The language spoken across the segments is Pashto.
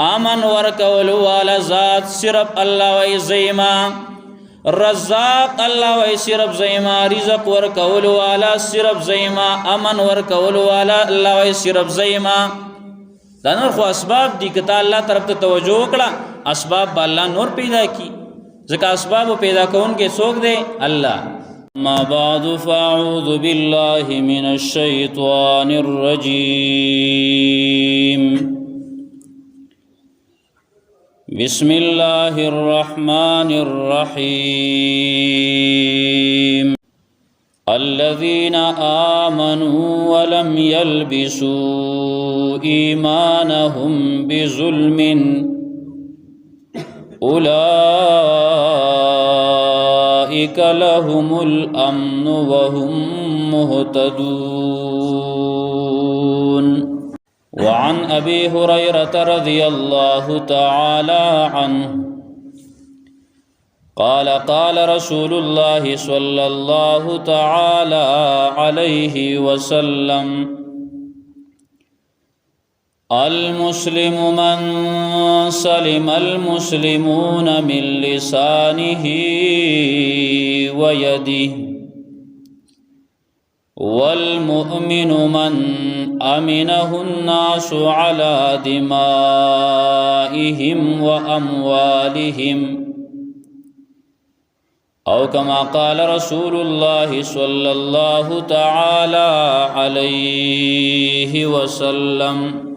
امن ورکول والا ذات صرف الله وی زیما رزاق الله وی صرف زیما رزق ورکول والا صرف زیما امن ورکول والا الله وی صرف زیما دا نور خو اسباب دی کته الله طرف ته توجه وکړه اسباب با الله نور پیدا کی ځکه اسباب پیدا کون کې څوک دی الله ما بعد فاعوذ بالله من الشيطان الرجيم بسم الله الرحمن الرحيم الذين آمنوا ولم يلبسوا إيمانهم بظلم أولئك لهم الأمن وهم مهتدون وعن أبي هريرة رضي الله تعالى عنه قال قال رسول الله صلى الله تعالى عليه وسلم المسلم من سلم المسلمون من لسانه ويده والمؤمن من أمنه الناس على دمائهم وأموالهم أو كما قال رسول الله صلى الله تعالى عليه وسلم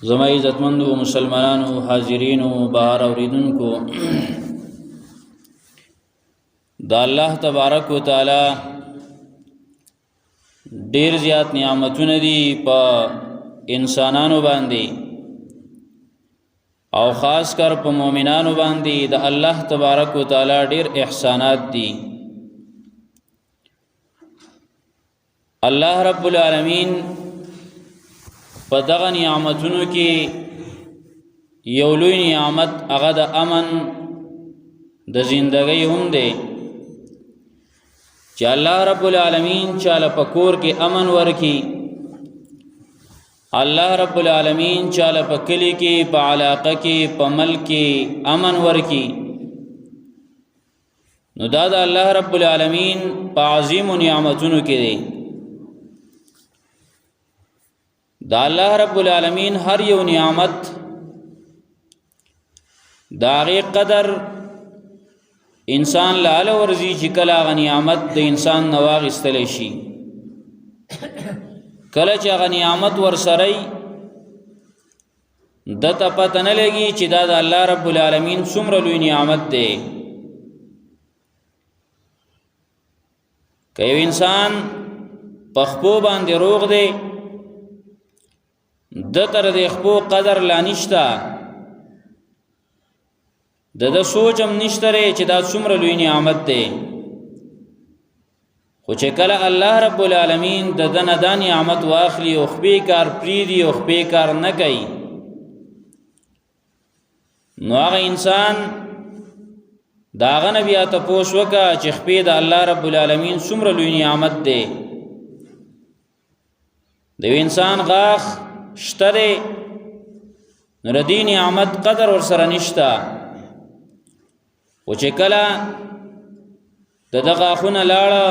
زما عزتمندو مسلمانانو حاضرینو بهر اوریدونکو دا الله تبارک وتعالى ډیر زیات نعمتونه دي په انسانانو باندې او خاص کر په مؤمنانو باندې د الله تبارک وتعالى ډیر احسانات دي الله رب العالمین په دغه نعمتونو کې یو لوی نعمت هغه د امن د زندګۍ هم دی چې الله رب العالمین چاله په کور کې امن ورکی الله رب العالمین چاله په کلی کې په علاقه کې په ملک کې امن ورکی نو دا د الله رب العالمین په عظیم نعمتونو کې دی دا الله رب العالمین هر یو نعمت داغی قدر انسان لاله ورزی چې کله غ نعمت د انسان نواغ استلی شي کله چې غ نعمت ورسره د ته پته نه لګي چې دا د الله رب العالمین څومره لوی نعمت دی که یو انسان په خپو باندې روغ دی د تر د خپو قدر لا نشتا د سوچم نشتره چې دا څومره لوی نعمت دی خو چې کله الله رب العالمین د دنه د نعمت واخلي او خپې کار پریدي او خپې کار نه کوي نو هغه انسان داغه نبی ته پوښ وکا چې خپې د الله رب العالمین څومره لوی نعمت دی د انسان غاخ شتره نو ردی نعمت قدر ورسره نشتا او چې کله د غاخونه لاړه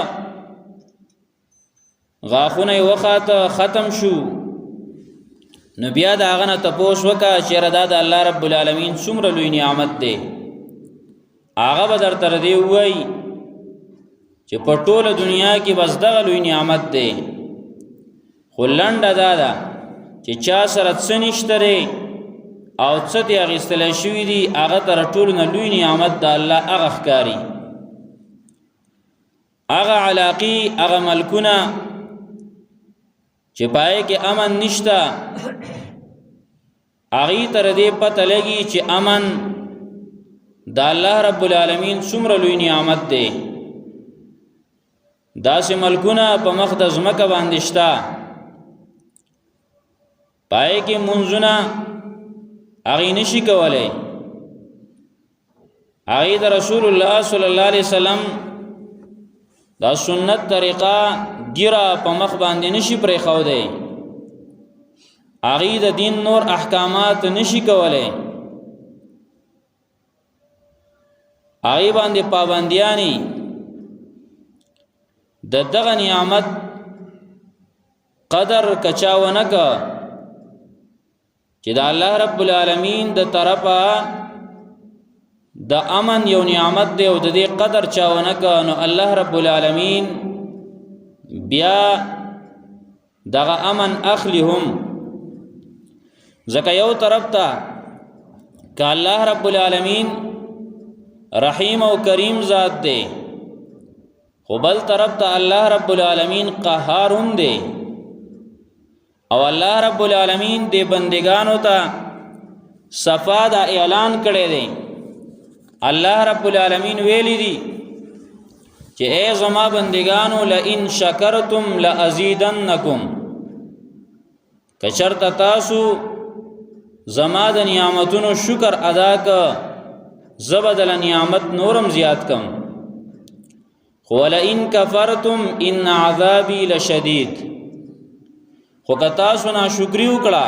غاخونه وخاته ختم شو نو بیا د هغه نه تپوس وکا چې ردا د الله رب العالمین څومره لوی نعمت دی هغه به درته دی وای چې په ټوله دنیا کې بس دغه لوی نعمت دی خو لنډه دا ده چې چا سره څه نشته او څه دی اغستل شوی دی هغه تر ټولو نه لوی نعمت د الله هغه ښکاری هغه علاقی هغه ملکونه چې پای کې امن نشتا هغه تر دې پته لګي چې امن د الله رب العالمین څومره لوی نعمت دی داسې ملکونه په مخ د ځمکه باندې شتا پای کې منځونه هغه نشي کولای هغه د رسول الله صلی الله علیه وسلم دا سنت طریقه ګیرا په مخ باندې نشي پرې خو دی هغوی د دین نور احکامات نشي کولی، هغوی باندې پابندیانی د دغه نعمت قدر کچا ونه که چې د الله رب العالمین د طرفه د امن یو نعمت دی او د دې قدر چا ونه که، نو الله رب العالمین بیا دغه امن اخلی هم. ځکه یو طرف ته که الله رب العالمین رحیم او کریم ذات دی، خو بل طرف ته الله رب العالمین قهار هم دی، او الله رب العالمین دی بندگانو ته صفا دا اعلان کړی دی. الله رب العالمین ویلی دی چې اے زما بندگانو لئن شکرتم لازیدنکم، که چرته تاسو زما د نعمتونو شکر ادا که زه به دله نعمت نورم زیات کم، خو ولئن کفرتم ان عذابی لشدید، خو که تاسو ناشکري وکړه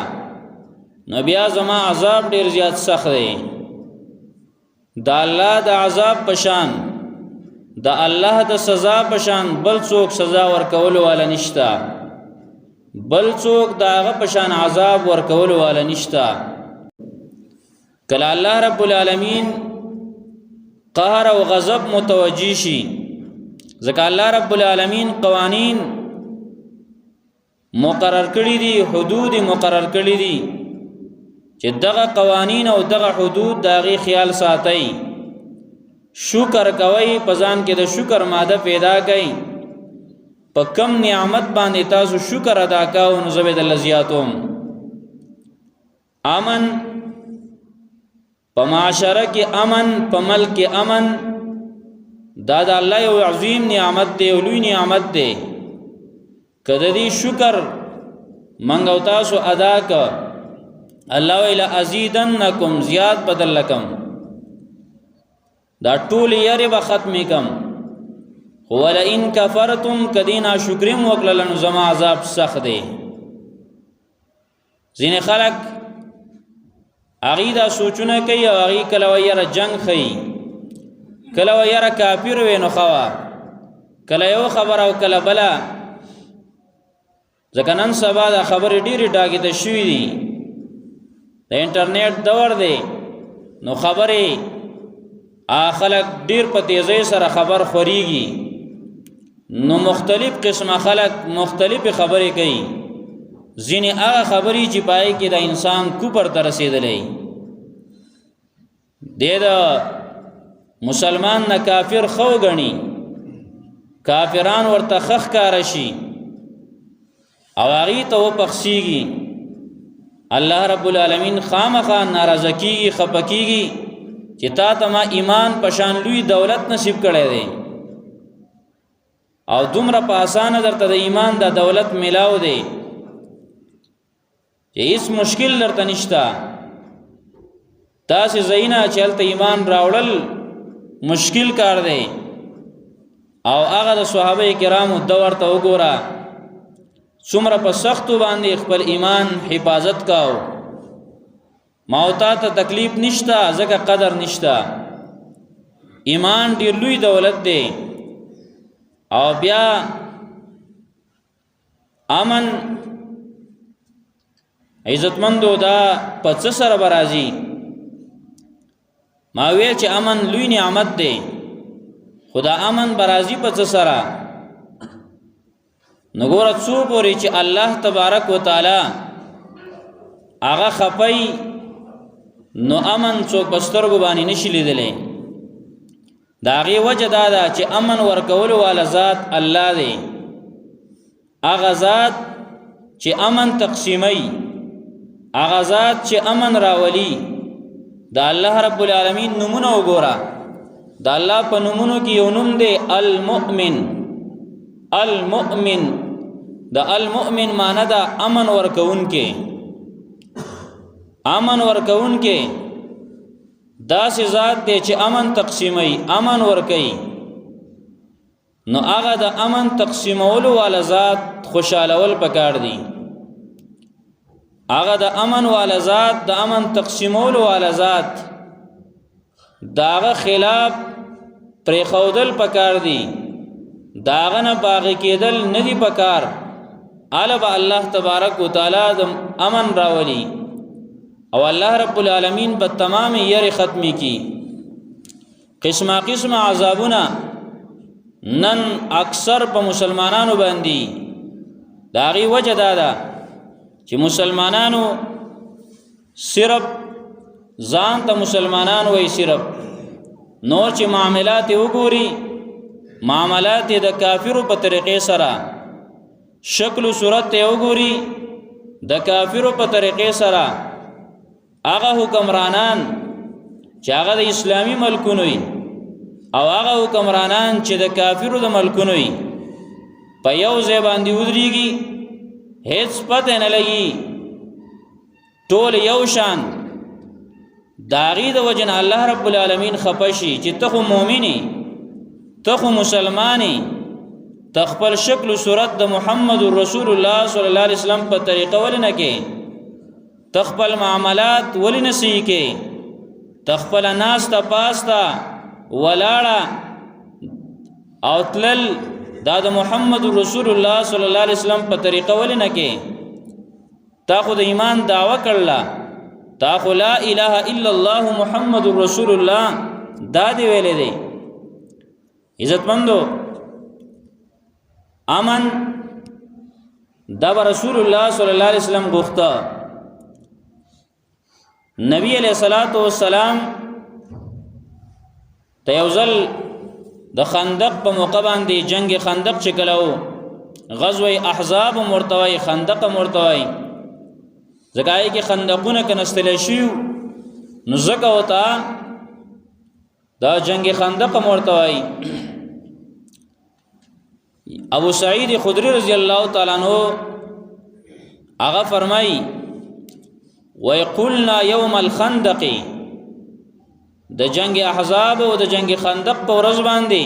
نو بیا زما عذاب ډیر زیات سخت دی. د الله د عذاب پشان د الله د سزا پشان بل څوک سزا ورکولو والا نشتا، بل څوک د هغه پشان عذاب ورکولو والا نشتا. کله الله رب العالمین قهر او غضب متوجی شي، ځکه الله رب العالمین قوانین مقرر کړی دي، حدود مقرر کړی دي چې دغه قوانین او دغه حدود داغي خیال ساتي. شکر کوي، پزان کې د شکر ماده پیدا کوي، په کم نعمت باندې تاسو شکر ادا کاو نو زبد لزیاتم. امن په معاشره کې امن، په ملک کې امن، دا د الله یو عظیم نعمت دی او لوی نعمت دی. کله دې شکر منګو تاسو ادا کا، الله ویل ازیدنکم، زیاد بدل لکم، دا ټول یری به ختم کم. ولئن کفرتم کدینا شکرم وکړل نو زما عذاب سخت دی. ځینې خلک هغوی دا سوچونه کوي او هغوی کله ویره جنگ ښیي، کله ویره کافر وی نو ښه، کله یو خبره او کله بله. ځکه نن سبا دا خبرې ډېرې ډاګېده شوي دي، د انټرنیټ دور دی، نو خبرې خلک ډېر په تیزۍ سره خبر خورېږي، نو مختلف قسمه خلک مختلفې خبرې کوي. ځینې هغه خبرې چې پای کې د انسان کوپر ته رسېدلی دی، د مسلمان نه کافر خو ګڼي، کافران ورته ښه ښکاره شي او هغې ته وپخسېږي. الله رب العالمین خامخا ناراضه کېږي، خفه کېږي چې تا ته ما ایمان پشان لوی دولت نصیب کړی دی او دومره په اسانه درته د ایمان د دولت ملاو دی چې هیڅ مشکل درته نشته. تاسې ځایونه چې هلته ایمان راوړل مشکل کار دی، او هغه د صحابه کرامو دور ته وګوره څومره په سختو باندې خپل ایمان حفاظت کاو. موتا ته تکلیف نشته ځکه قدر نشته. ایمان ډیر لوی دولت دی. او بیا امن عزتمندو دا په څه سره برازي؟ ما ویل چې امن لوی نعمت دی، خدا امن برازي په څه سره؟ نګوره څو پورې چې الله تبارک وتعالى هغه خپي نو امن څوک بسترګو باندې نشي لیدلی. دا غي وجه دا ده چې امن ورکول والا ذات الله دی. هغه ذات چې امن تقسیمي، هغه ذات چې امن راولي. دا الله رب العالمین نمونه وګوره. دا الله په نمونو کې یو نوم دی المؤمن. المؤمن دا المؤمن معنی دا امن ورکون کې. امن ورکون کې دا سي ذات دی چې امن تقسیمي، امن ورکي. نو هغه د امن تقسیمولو والا ذات خوشالول پکار دی. هغه د امن والا ذات د امن تقسیمولو والا ذات داغه خلاف پرې خودل پکار دی داغه نه باغی کېدل نه دی پکار الب الله تبارک وتعالى د امن راولي او الله رب العالمین په تمام یری ختمی کی قسمه قسمه عذابونه نن اکثر په مسلمانانو باندې داغي وجه دادا چې مسلمانانو صرف ځان ته مسلمانانو وي صرف نور چې معاملات وګوري معاملات د کافرو په طریقې سره شکل و صورت وګوري د کافرو په طریقې سره هغه حکمرانان چې هغه د اسلامی ملکونو وي او هغه حکمرانان چې د کافرو د ملکونو وي په یو ځای باندې ودرېږي هیڅ پته نه لګي ټول یو شان داغي د وجن الله رب العالمین خپشي چې ته خو مؤمنی ته خو مسلمانی تخپل شکل و صورت د محمد رسول الله صلی الله علیه وسلم په طریقه ولنه کې تخپل معاملات ولنه سي کې تخپل ناس ته پاستا ولاړه او تلل دا د محمد رسول الله صلی الله علیه وسلم په طریقه ولنه کې تا خو د ایمان دعوه کړله تا خو لا اله الا الله محمد رسول الله دا دی ویلې دی عزتمندو امن دا رسول الله صلی الله علیه وسلم غوښته نبی علیہ الصلوۃ والسلام تیوزل د خندق په موقع باندې جنگ خندق چې کلاو غزوه احزاب مرتوی خندق مرتوی زګای کې خندقونه کنستل شي نو زکه وتا دا جنگ خندق مرتوی ابو سعید خدری رضی الله تعالی عنہ هغه فرمای ويقولنا يوم الخندق د جنگ احزاب او د جنگ خندق په ورځ باندې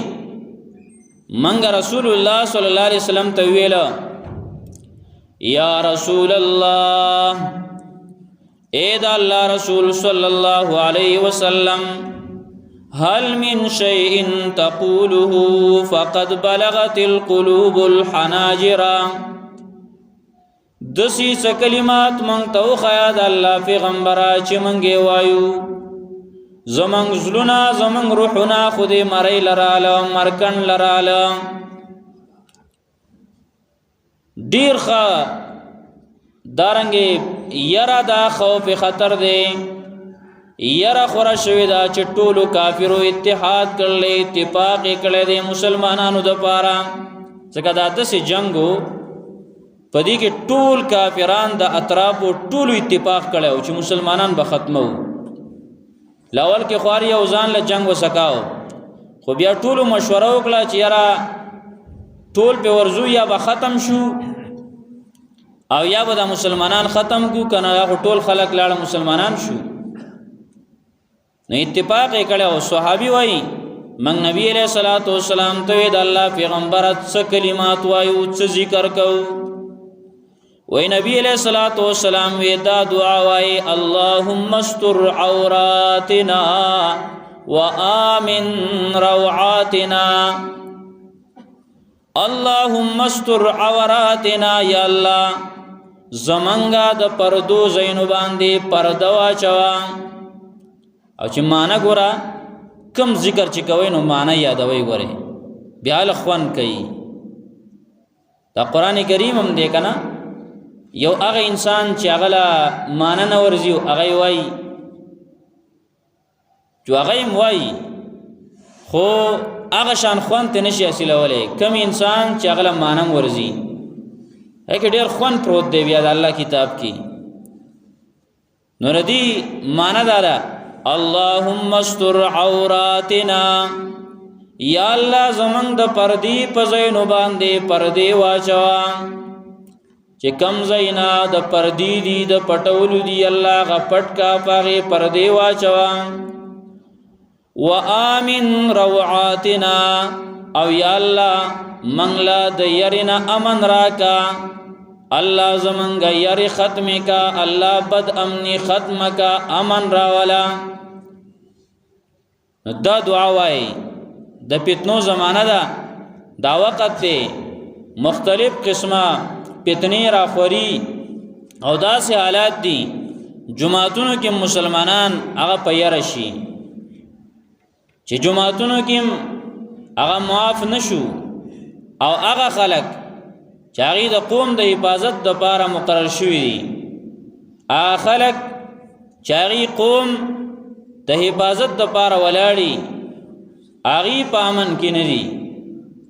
منګ رسول الله صلی الله علیه وسلم ته ویل یا رسول الله اے د الله رسول صلی الله علیه وسلم هل من شيء تقوله فقد بلغت القلوب الحناجر دسی کلمات مونږ ته خیاد الله پیغمبره چې مونږه وایو زمنګ زلونا زمنګ روحنا خودی مری لراله مرکن لراله ډیر ښه دارنګي یرا دا خوف خطر دی یرا خورا شوی دا چې ټولو کافرو اتحاد کړل اتفاق کړل دي مسلمانانو د پاره څنګه دا د سي جنگو پدې کې ټول کافران د اطراف ټول اتفاق کړو چې مسلمانان به ختمو لاول کې خواري او ځان له جنگ وسکاو خو بیا ټول مشوره وکړه چې یاره ټول په ورزو یا به ختم شو او یا به د مسلمانان ختم کو کنه یا ټول خلک لاړه مسلمانان شو نو اتفاق کړو صحابي وای من نبی علیہ الصلوۃ والسلام ته د الله پیغمبر څه کلمات وایو څه ذکر کو وای نبی علیہ الصلوۃ والسلام ودا دعا وای اللهم استر عوراتنا وآمن روعاتنا اللهم استر عوراتنا یا الله زمنګا د پردو زینو باندې پرده واچوا او چې معنا ګورا کم ذکر چې کوي نو معنا یادوي ګوره بیا لخوان کوي دا قران کریم هم دی کنه یو هغه انسان چې هغه لا معنا نه ورزیو هغه وای جو هغه وای خو هغه شان خوان ته نشي حاصلولې کم انسان چې هغه لا معنا ورزي هغه ډیر خوان پروت دی بیا د الله کتاب کې نور دی معنا دارا اللهم استر عوراتنا یا الله زمنګ د پردی په زینو باندې پردی واچوا چې کم زینا د پردی دی د پټول دی الله غ پټ کا پاره پردی واچوا وآمن روعاتنا او یا الله منګلا د يرنا امن راکا الله زمنګ یری ختم کا، الله بد امنی ختم کا، امن راولا. دا دعا وای د فتنو زمانہ دا دا وخت ته مختلف قسمه فتنې راخوري او داسې حالات دي جماعتونو کې مسلمانان هغه پیر شي چې جماعتونو کې هغه معاف نشو او هغه خلق چې هغه د قوم د حفاظت د لپاره مقرر شوی دي، هغه خلق چې هغه قوم د حفاظت د لپاره ولاړی هغه په امن کې نه دي،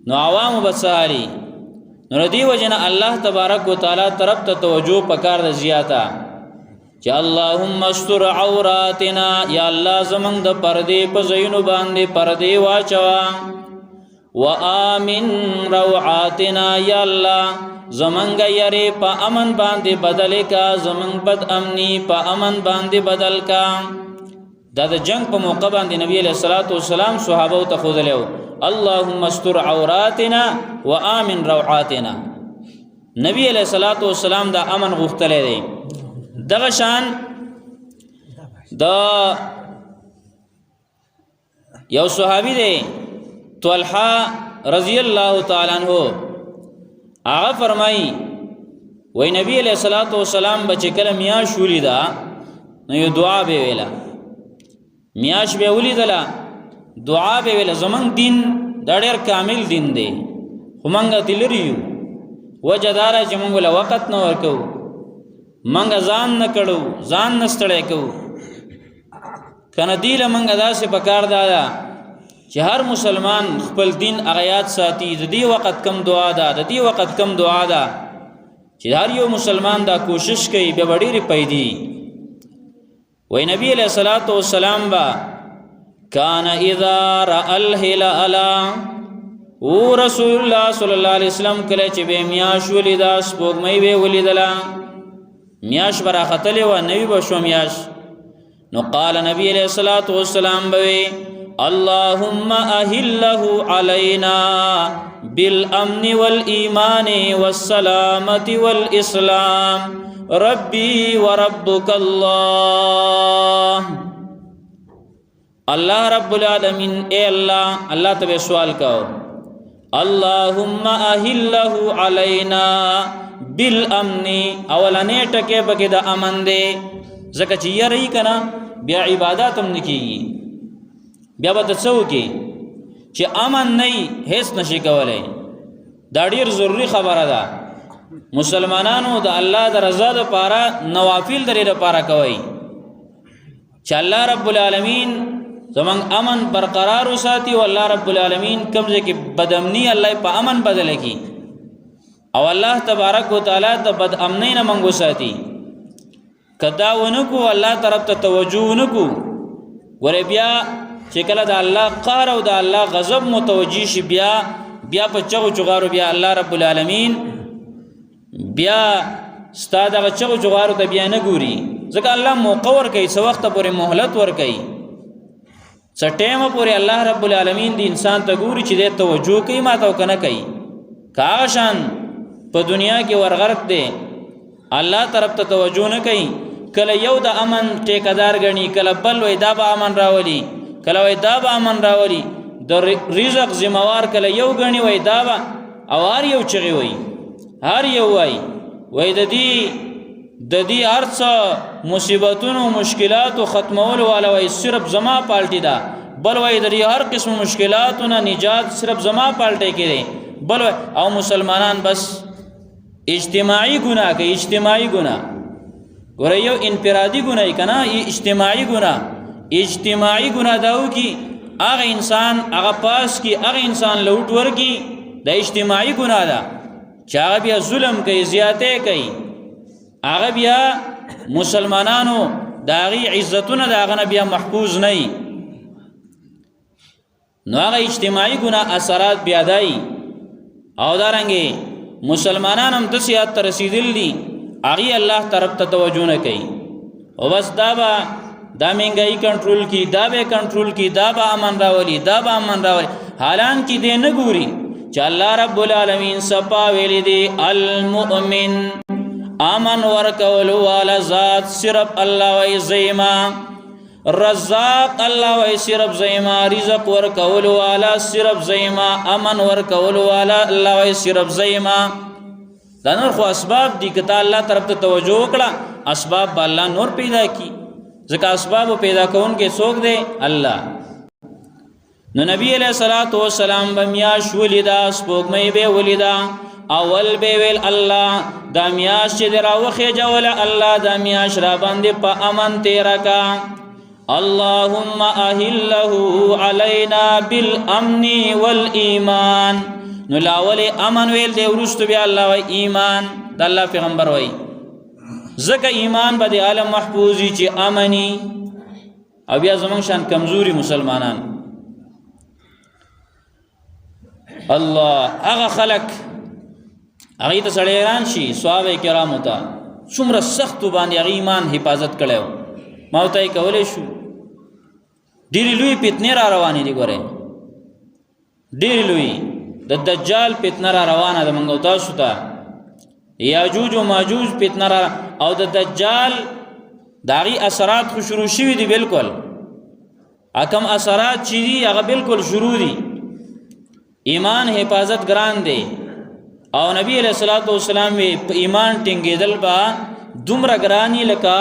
نو عوام بسالي. نو دی وجنه الله تبارک وتعالى طرف ته توجه پکار د زیاته چې اللهم استر عوراتنا، یا الله زمنګ د پردې په زینو باندې پردې واچوا، وآمن روعاتنا، یا الله زمنګ یری په امن باندې بدل کا، زمنګ بد امنی په امن باندې بدل کا. دا د جنگ په موقع باندې نبی علیہ الصلوۃ والسلام صحابه ته خودلو اللهم استر عوراتنا وآمن روعاتنا. نبی علیہ الصلوۃ والسلام دا امن غوښتل دی. دغه شان دا یو صحابي دی طلحه رضی الله تعالی عنہ، هغه فرمایي وای نبی علیہ الصلوۃ والسلام بچ کله میاش ولیدا نو یو دعا به ویلا، میاش به ولیدلا دعا به ویلا. زمنګ دین دا ډېر کامل دین دی، خو مونږ تلریو وجدار چې مونږ له وخت نه ورکو، مونږ ځان نه کړو، ځان نه ستړی کوو. کنه دی له مونږ داسې پکار دادا چې هر مسلمان خپل دین اغیات ساتي. د دې وخت کم دعا ده، د دې وخت کم دعا ده چې هر یو مسلمان دا کوشش کوي به ډېرې پیدي. وای نبی علیہ الصلوۃ والسلام با کان اذا رأى الهلال، او رسول الله صلی الله علیه وسلم کله چې به میاش ولیدا سپوږمۍ به ولیدلا، میاش برا خطلې و نبی به شو میاش، نو قال نبی علیہ الصلوۃ والسلام به اللهم اهله علينا بالامن والایمان والسلامه والاسلام ربي وربك الله. الله رب العالمین اے اللہ، اللہ تبے سوال کہو اللهم اهله علينا بالامن، اولانه ټکه بګه د امن دے، زکه چې یری کنا بیا عبادت هم نکیږي، بیا به څو کې چې امن نه هیڅ نشي کولای. دا ډیر ضروری خبره ده. مسلمانانو د الله د رضا لپاره نوافل درې لپاره کوي چې الله رب العالمین زمون امن برقرار وساتي، او الله رب العالمین کمزې کې بدامنی الله په امن بدل کی، او الله تبارک وتعالى د بد امنی نه منغو ساتي. کدا ونکو الله طرف ته توجه ونکو، ور بیا چې کله د الله قهر او د الله غضب متوجی شي، بیا په چغو چغارو بیا الله رب العالمین بیا ستاد هغه چغو چغارو ته بیا نه ګوري، ځکه الله موقع ور کوي، څه وخت پورې مهلت ور کوي، څه ټیم پورې الله رب العالمین دی انسان ته ګوري چې د توجه کوي ماته او کنه کوي. کاشان په دنیا کې ورغرق دی، الله طرف ته توجه نه کوي، کله یو د امن ټیکدار غني، کله بل وای دا به امن راولي، کله وای دا به امن راولي، د رزق ذمہوار کله یو غني وای دا به، او هر یو چغي وای، هر یو وای د دې هرڅه مصیبتونو مشکلاتو ختمولو والا وای صرف زما پالټی دا، بل وای د هر قسم مشکلاتونو نجات صرف زما پالټی کړي، بل او مسلمانان بس اجتماعي ګناه کوي، اجتماعي ګناه ګوره یو انفرادي ګناه کنا، اجتماعي ګناه داو کی هغه انسان هغه پاس کی هغه انسان لوټ ورکی، د اجتماعي ګناه ده چې هغه بیا ظلم کوي، زیاته کوي، هغه بیا مسلمانانو داغي عزتونه داغه بیا محفوظ نه وي، نو هغه اجتماعي ګناه اثرات بیا دای. او دارنګي مسلمانان هم د سیات تر رسیدل دي، هغه الله طرف ته توجه نه کوي، او بس دا مهنګای کنټرول کی، دا به کنټرول کی، دا به امن راولي، دا به امن راولي، حالان کې دې نه ګوري چې الله رب العالمین صفا ویل دي المؤمن امن ورکولو والا ذات صرف الله وای زیما رزاق الله وای صرف زیما رزق ورکولو والا صرف زیما امن ورکولو والا الله وای صرف زیما دا نور خو اسباب دي کته الله طرف ته توجه وکړه اسباب الله نور پیدا کی ځکه اسباب پیدا کون کې څوک دی الله نو نبی علیہ الصلوۃ والسلام بمیاش ولیدا سپوږمۍ به ولیدا اول به ویل الله دا میاش چې دراوخه جول الله دا میاش را باندې په امن تیرا کا اللهم اهله علينا بالامن والایمان نو لاول امن ویل دی ورستو بیا الله وای ایمان د الله پیغمبر وای زکه ایمان به د عالم محفوظی چې امني او بیا زمون شان کمزوري مسلمانان الله هغه خلق هغه ته سړی ایران شي صحابه کرامو ته څومره سخت باندې هغه ایمان حفاظت کړو ما ته کولې شو ډېری لوی فتنې را روانې دي ګوره ډېری لوی د دجال فتنه را روانه ده منګو تاسو ته یاجوج او ماجوج فتنه را او د دجال داغي اثرات خو شروع شوي دي بالکل اکم اثرات چې دي هغه بالکل شروع دي ایمان حفاظت ګران دی او نبی علیہ الصلوۃ والسلام په ایمان ټینګېدل با دومره ګرانی لکه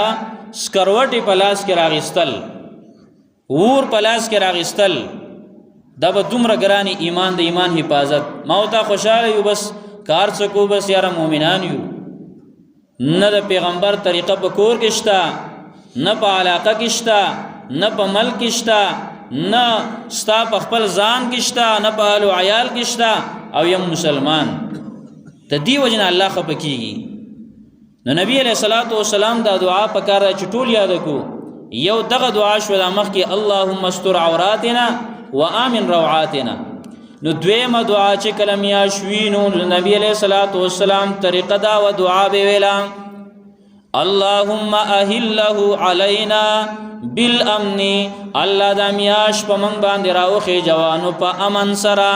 سکروټي پلاس کې راغستل ور پلاس کې راغستل دا به دومره ګرانی ایمان د ایمان حفاظت موتا خوشاله یو بس کار څکو بس یاره مؤمنان یو نه د پیغمبر طریقه په کور کې شتا نه په علاقه کې شتا نه په ملک کې شتا نه ستا په خپل ځان کې شتا نه په اهل عیال کې شتا او یم مسلمان ته دی وجنه الله خپکیږي نو نبی علیہ الصلوۃ والسلام دا دعا پکاره چټول یاد کو یو دغه دعا شو د مخ کې اللهم استر عوراتنا وامن روعاتنا نو دویمه دعا چې کلم یا شوینو نبی علیہ الصلوۃ والسلام طریقه دا و دعا به ویلا اللهم اهله علينا بالامن الله د میاش په من باندې راوخه جوانو په امن سره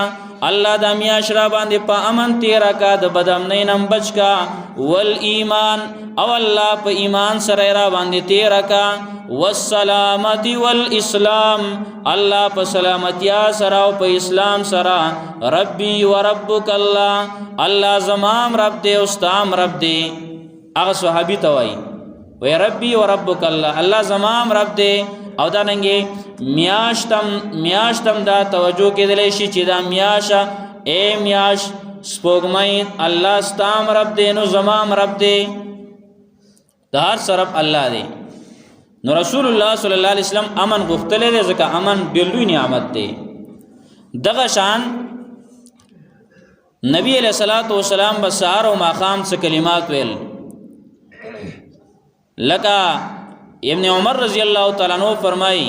الله د میاش را باندې په امن تیرا کا د بدامنۍ نم بچ کا ول ایمان او الله په ایمان سره را باندې تیرا کا والسلامتی والاسلام الله په سلامتیا سره او په اسلام سره ربي وربک الله زمام رب دې او ستام رب دې هغه صحابي ته وای وی ربي وربک الله زمام رب دې او دا ننګي میاشتم دا توجه کېدلی شي چې دا میاشه اے میاش سپوږمۍ الله ستام رب دې نو زمام رب دې دا هر طرف الله دې نو رسول الله صلی الله علیه وسلم امن غوښتلی دی ځکه امن بلوی نعمت دی دغه شان نبی علیہ الصلوۃ والسلام بسار او ماقام څخه کلمات ویل لکا ابن عمر رضی اللہ تعالی عنہ فرمائی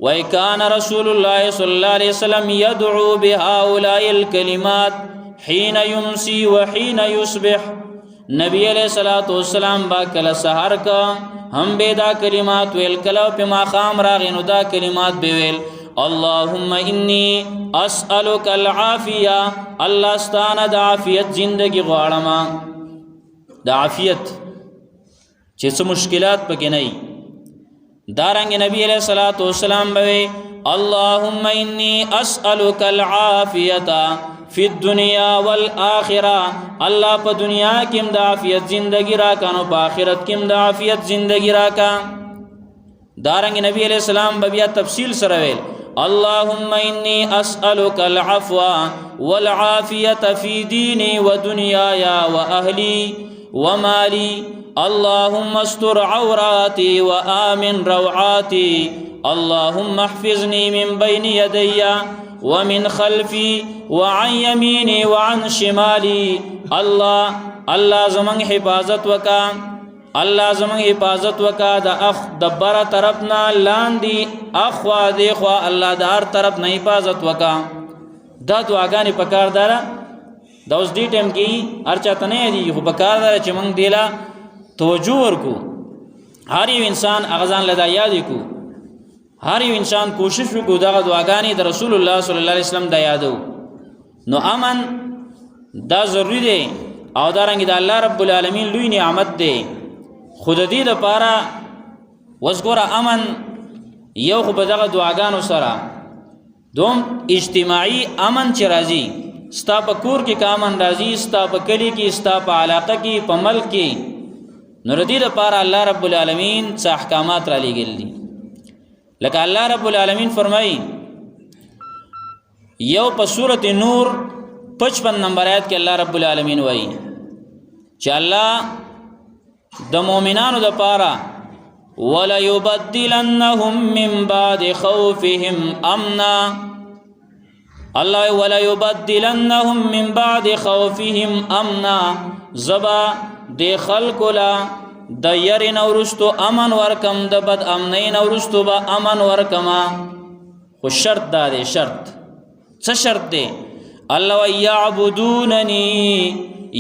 وَكَانَ رَسُولُ اللَّهِ صلی اللہ علیہ وسلم يَدْعُو بِهَؤُلَاءِ الْكَلِمَاتِ حِينَ يُمْسِي وَحِينَ يُصْبِحُ نبی علیہ السلام با کل سحر کا ہم بے دا کلمات ویل کلو پی ماقام راغینو دا کلمات بیویل اللهم انی اسألک العافیہ اللہ ستانا دا عافیت زندگی غوارما دا عافیت چې څه مشکلات پکې نه دارنګ نبی علیہ الصلوۃ والسلام به اللهم انی اسالک العافیه فی الدنیا والآخرہ الله په دنیا کې د عافیت زندگی را کانو په آخرت کې د عافیت زندگی را کا دارنګ نبی علیہ السلام بیا تفصیل سره ویل اللهم انی اسالک العفو والعافیه فی دینی ودنیای واهلی ومالی اللهم استر عوراتي وآمن روعاتي اللهم احفظني من بين يدي ومن خلفي وعن يميني وعن شمالي الله زمن حفاظت وکا الله زمن حفاظت وکا د اخ دبر طرفنا لاندي اخوا دیخوا الله د هر طرف نه حفاظت وکا دا دعاګانې پکار دارا دا اوس دې ټیم کې هر چاته نه دی خو پکار دارا چې موږ دیلا توجه ورکو هر یو انسان اغزان لدا یاد کو هر یو انسان کوشش وکړو دا دعاګانې د رسول الله صلی الله علیه وسلم د یادو نو امن دا ضروری دی او دارنګ د الله رب العالمین لوی نعمت دی. خود دې لپاره وزګوره امن یو خو په دغه دعاګانو سره دوم اجتماعي امن چې راځي ستا په کور کې که امن راځي ستا په کلي کې ستا په علاقه کې په ملک کې نو د دې لپاره الله رب العالمین څه احکامات را لېږلي دي. لکه الله رب العالمین فرمایي یو په سورة نور 55 نمبر آیت کې الله رب العالمین وایي چې الله د مؤمنانو لپاره وَلَيُبَدِّلَنَّهُمْ مِنْ بَعْدِ خَوْفِهِمْ أَمْنًا الله وَلَيُبَدِّلَنَّهُمْ مِنْ بَعْدِ خَوْفِهِمْ أَمْنًا زبا د خلق لا د ير نورستو امن ورکم د بد امنۍ نورستو با امن ورکما. خو شرط دا دی. شرط څه شرط دی؟ الله وَيَعْبُدُونَنِي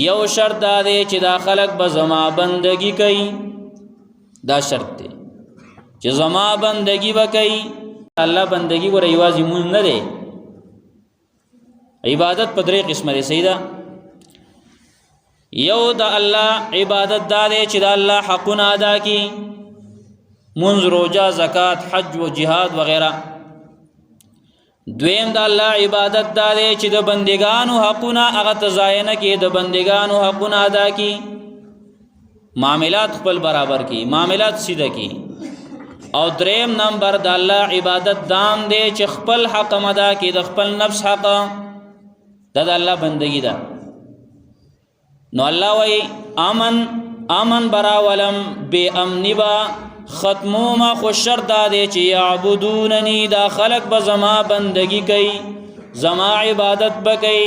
یو شرط دا دی چې دا خلق به زما بندگی کوي. دا شرط دی چې زما بندگی وکړي. الله بندگی ور ایوازي مون نه دی. عبادت په درې قسمه دی. سیدا یو د الله عبادت دا دی چې د الله حقونه ادا کړي، منځ، روزه، زکات، حج و جهاد وغیرہ. دویم د الله عبادت دا دی چې د بندگانو حقونه هغه تضایع نه کړي، د بندگانو حقونه ادا کړي، معاملات خپل برابر کی، معاملات سیده کی. او دریم نمبر د الله عبادت دام دی چې خپل حق مدا کی، د خپل نفس حق د الله بندگی ده. نو الله وی امن برا ولم بے امنی با ختمو ما خوشر دا دی چې یعبدوننی دا خلق به زما بندگی کوي، زما عبادت بکي،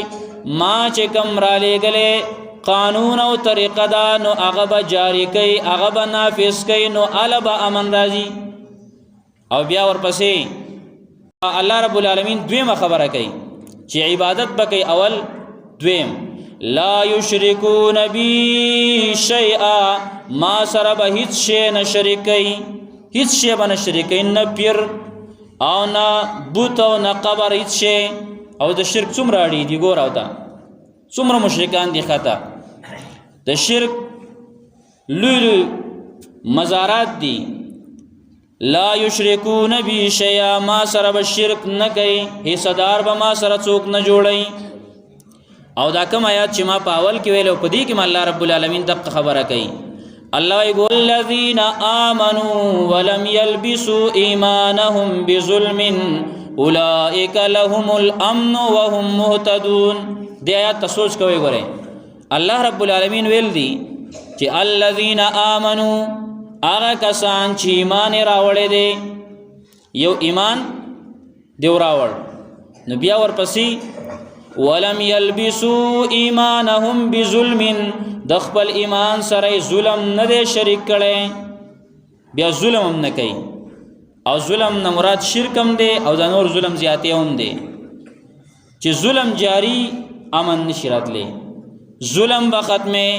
ما چې کم را لېږلې قانون او طریقه دا نو هغه به جاری کوي، هغه به نافذ کوي، نو اله به امن راځي. او بیا ورپسې الله رب العالمین دویمه خبره کوي چې عبادت بکي. اول دویم لا یشرکون بی شیئا ما سره به هیڅ شی نه شریک کوي، هیڅ شی به نه شریک کوي، نه پیر او نه بوت او نه قبر، هیڅ شی. او د شرک څومره اړي دي ګور او دا څومره مشرکان دي خطا د شرک لولو مزارات دي. لا یشرکون بی شیئا ما سره به شرک نه کوي، حصدار به ما سره څوک نه جوړي. او دا کوم آیات چې ما په اول کې ویلو په دې کې الله رب العالمین دغه خبره کوي. الله یقول الذين آمنوا ولم يلبسوا ایمانهم بظلم اولئک لهم الامن وهم مهتدون. دې آیات ته سوچ کوئ. ګوره الله رب العالمین ویل دي چې الذين آمنوا هغه کسان چې ایمان راوړی دی، یو ایمان دی راوړ، نو بیا ورپسې ولم يلبسوا ایمانهم بظلم د خپل ایمان سره ظلم نه دی شریک کړي، بیا ظلم هم نه کوي. او ظلم نه مراد شرک هم دی او د نور ظلم زیاتی هم دی چې ظلم جاری امن نشي راتلی. ظلم به ختمه،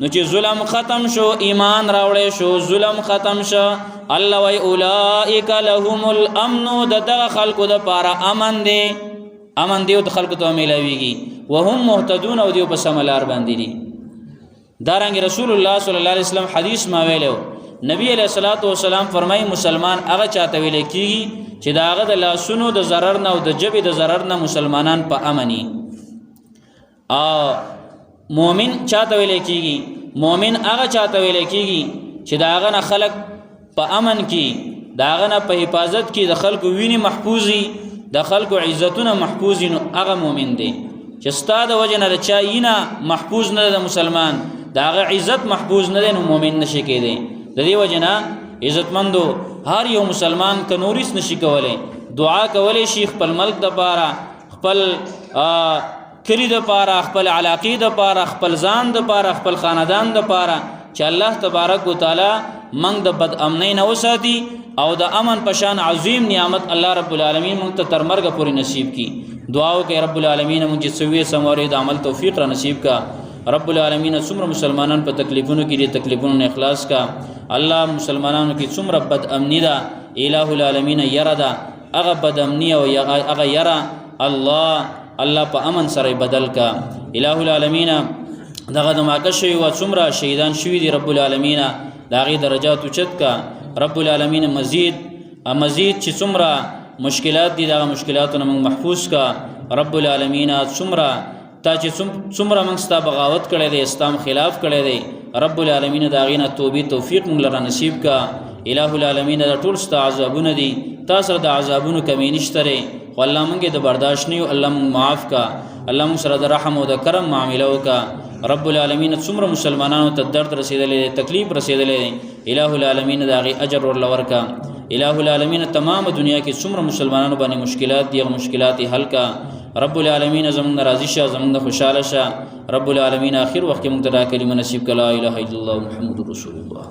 نو چې ظلم ختم شو ایمان راوړی شو، ظلم ختم شو. الله وی اولئک لهم الامن دغه خلقو د پاره امن دی، امن دیو د خلقو ته ملاویږي. وهم مهتدون او دیو په سم لار باندې دي. دارنګ رسول الله صلی الله علیه وسلم حدیث ما ویلو، نبی علیہ الصلوۃ والسلام فرمای مسلمان هغه چاته ویل کیږي چې داغه د لاسونو د ضرر نه او د جبې د ضرر نه مسلمانان په امني. او مؤمن چاته ویل کیږي؟ مؤمن هغه چاته ویل کیږي چې داغه نه خلق په امن کې، داغه نه په حفاظت کې، د خلکو ویني محفوظي، د خلکو عزتونه محفوظي، نو هغه مؤمن دی. چې ستا د وجه نه د چا وینه محفوظ نه ده، د مسلمان داغه عزت محفوظ نه دی، نو مؤمن نشي کېدی. د دې وجه نه عزتمندو هر یو مسلمان که نوریس نشي کولی، دعا کولی شي خپل ملک د پاره، خپل کلی د پاره، خپل علاقې د پاره، خپل ځان د پاره، خپل خاندان د پاره، چې الله تبارک وتعالى موږ د بد امنۍ نه وساتي او د امن پشان عظیم نعمت الله رب العالمین موږ ته تر مرګ پورې نصیب کی. دعا وکړئ رب العالمین موږ چې سوي سموري د عمل توفیق را نصیب کا. رب العالمین څومره مسلمانان په تکلیفونو کې دي، تکلیفونو نه اخلاص کا. الله مسلمانانو کې څومره بد امنی ده، الہ العالمین یره ده، هغه بد امنی او هغه یره الله په امن سره بدل کا. الہ العالمین دغه دماکه شوی و څومره شهیدان شوي دي رب العالمین د هغې درجات اوچت کا رب العالمین مزید چې څومره مشکلات دي دغه مشکلاتونه موږ محفوظ کا رب العالمین څومره تا چې څومره موږ ستا بغاوت کړی دی اسلام خلاف کړی دی رب العالمین د هغې نه توبې توفیق موږ لره نصیب کا الہ العالمین دا ټول ستا عذابونه دي تا سره د عذابونو کمی نشته دی خو الله موږ د برداشت نه یو الله موږ معاف کا الله موږ سره د رحم او د کرم معامله وکړه رب العالمین څومره مسلمانانو ته درد رسیدلی تکلیف رسیدلی الہ العالمین د هغې اجر ورله ورکړه الہ العالمین تمام دنیا کې څومره مسلمانانو باندې مشکلات دي هغه مشکلات یې حل کا رب العالمین زمونږ نه راضي شه زمونږ نه خوشحاله شه رب العالمین آخر وخت کې موږ ته دا کلمه نصیب کړه لا اله الا الله محمد رسول الله